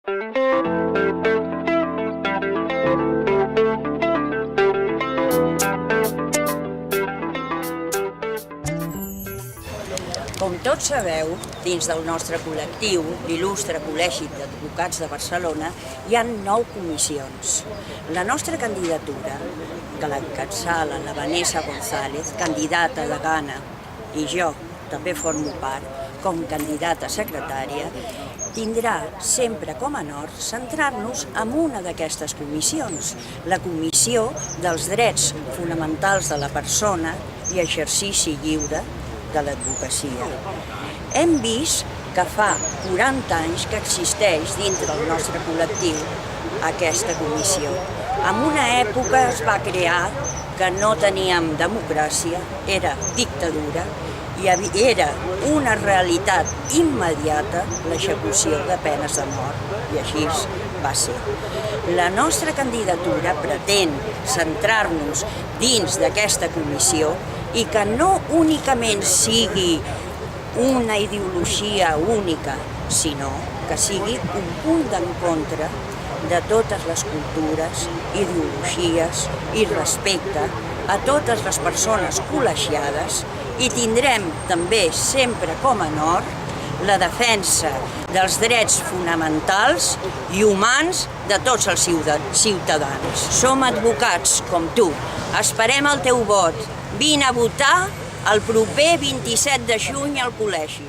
Com tots sabeu, dins del nostre col·lectiu, l'il·lustre Col·legi d'Advocats de Barcelona, hi ha 9 comissions. La nostra candidatura, que l'encapçala la Vanessa González, candidata de Ghana, i jo també formo part, com candidata secretària, tindrà sempre com a nord centrar-nos en una d'aquestes comissions, la Comissió dels Drets Fonamentals de la Persona i Exercici Lliure de l'Advocacia. Hem vist que fa 40 anys que existeix dintre del nostre col·lectiu aquesta comissió. En una època es va crear que no teníem democràcia, era dictadura, i era una realitat immediata l'execució de penes de mort, i així va ser. La nostra candidatura pretén centrar-nos dins d'aquesta comissió i que no únicament sigui una ideologia única, sinó que sigui un punt d'encontre de totes les cultures, ideologies i respecte a totes les persones col·legiades, i tindrem també sempre com a nord la defensa dels drets fonamentals i humans de tots els ciutadans. Som advocats com tu, esperem el teu vot. Vine a votar el proper 27 de juny al col·legi.